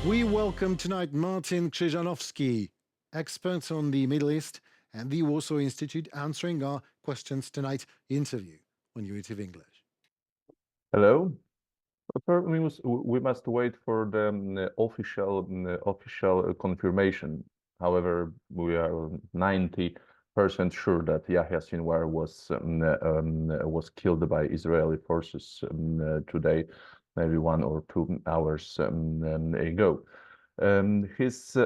We welcome tonight Marcin Krzyzanovski, expert on the Middle East and the Warsaw Institute, answering our questions tonight interview on UATV English. Hello. First, we must wait for the official confirmation. However, we are 90% sure that Yahya Sinwar was killed by Israeli forces today, maybe 1 or 2 hours ago. His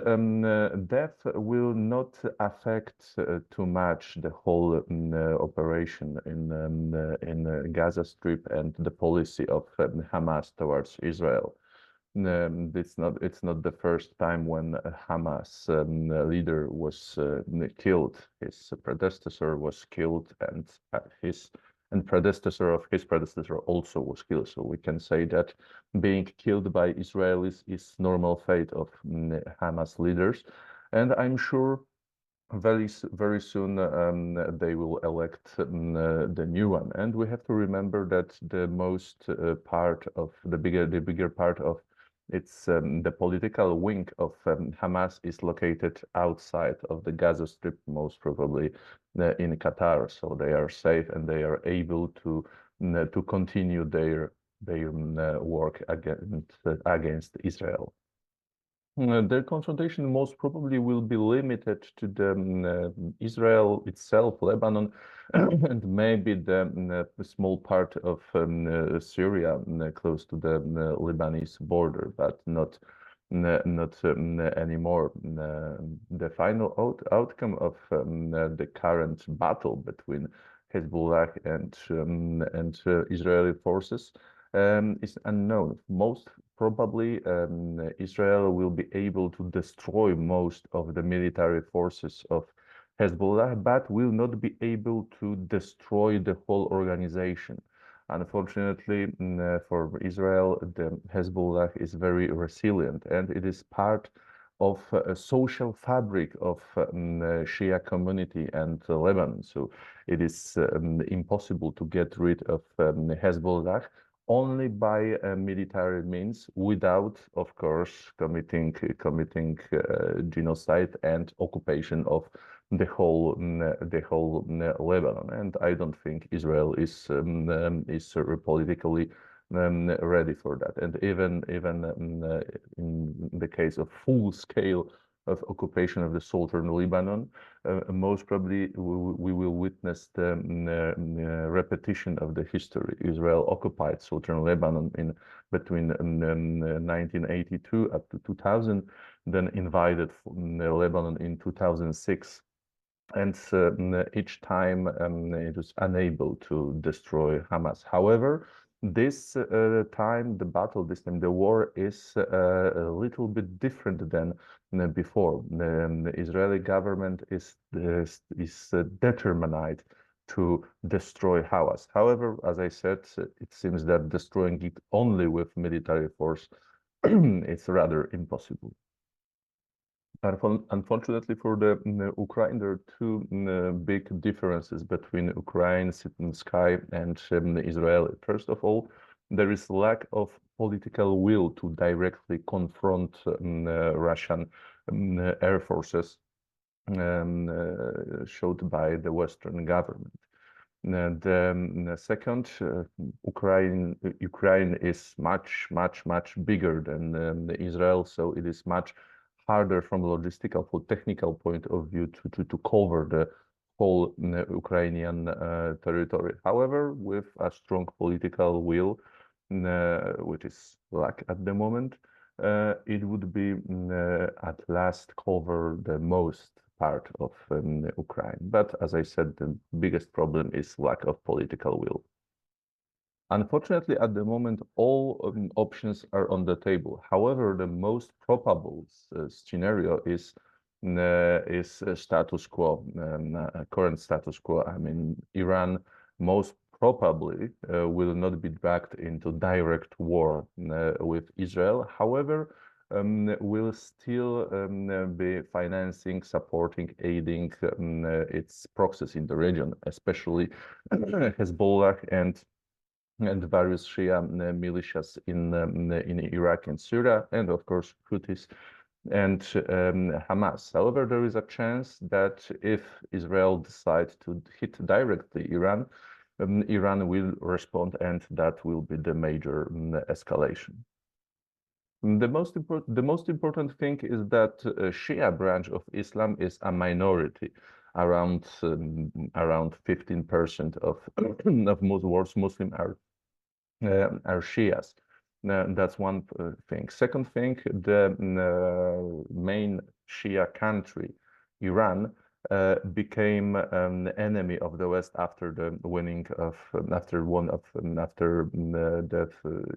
death will not affect too much the whole operation in Gaza Strip and the policy of Hamas towards Israel. It's not the first time when a Hamas leader was killed. His predecessor was killed, and his predecessor of his predecessor also was killed. So we can say that being killed by Israelis is normal fate of Hamas leaders, and I'm sure very soon they will elect the new one. And we have to remember that the most part of the bigger part of it's the political wing of Hamas is located outside of the Gaza Strip, most probably in Qatar. So they are safe and they are able to continue their work against Israel. Their confrontation most probably will be limited to the Israel itself, Lebanon, and maybe the small part of Syria close to the Lebanese border, but not anymore. The final outcome of the current battle between Hezbollah and Israeli forces is unknown. Most probably, Israel will be able to destroy most of the military forces of Hezbollah, but will not be able to destroy the whole organization. Unfortunately, for Israel, the Hezbollah is very resilient, and it is part of a social fabric of Shia community and Lebanon. So it is impossible to get rid of Hezbollah only by military means, without, of course, committing genocide and occupation of the whole Lebanon. And I don't think Israel is politically ready for that. And even in the case of full scale of occupation of the southern Lebanon, most probably we will witness the repetition of the history. Israel occupied southern Lebanon in between 1982 up to 2000, then invaded Lebanon in 2006. And each time it was unable to destroy Hamas. However, this time the war is a little bit different than before. The Israeli government is determined to destroy Hamas. However, as I said, it seems that destroying it only with military force it's rather impossible. Unfortunately for the Ukraine, there are two big differences between Ukraine, Sky, and Israel. First of all, there is lack of political will to directly confront Russian air forces showed by the Western government. The second, Ukraine is much bigger than Israel, so it is much harder from logistical, for technical point of view to cover the whole Ukrainian territory. However, with a strong political will, which is lack at the moment, it would be at last cover the most part of Ukraine. But as I said, the biggest problem is lack of political will. Unfortunately, at the moment, all options are on the table. However, the most probable scenario is status quo, current status quo. I mean, Iran most probably will not be dragged into direct war with Israel. However, will still be financing, supporting, aiding its proxies in the region, especially Hezbollah and and various Shia militias in Iraq and Syria, and of course Houthis and Hamas. However, there is a chance that if Israel decides to hit directly Iran, Iran will respond, and that will be the major escalation. The most important thing is that Shia branch of Islam is a minority. Around 15% of world's Muslim are Shias. That's one thing. Second thing, the main Shia country, Iran, became an enemy of the West after the winning of the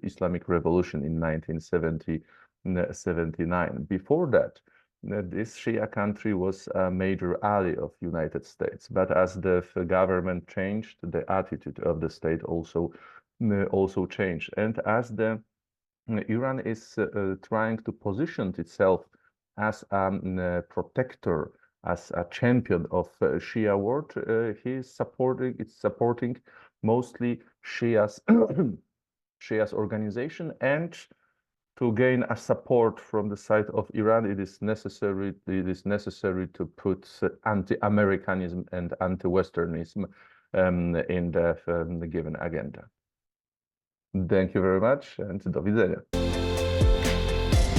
Islamic Revolution in 1979. Before that, this Shia country was a major ally of United States. But as the government changed, the attitude of the state also changed, and as the Iran is trying to position itself as a protector, as a champion of Shia world, it's supporting mostly Shia's Shia's organization, and to gain a support from the side of Iran, it is necessary to put anti-Americanism and anti-Westernism in the given agenda. Thank you very much, and do widzenia.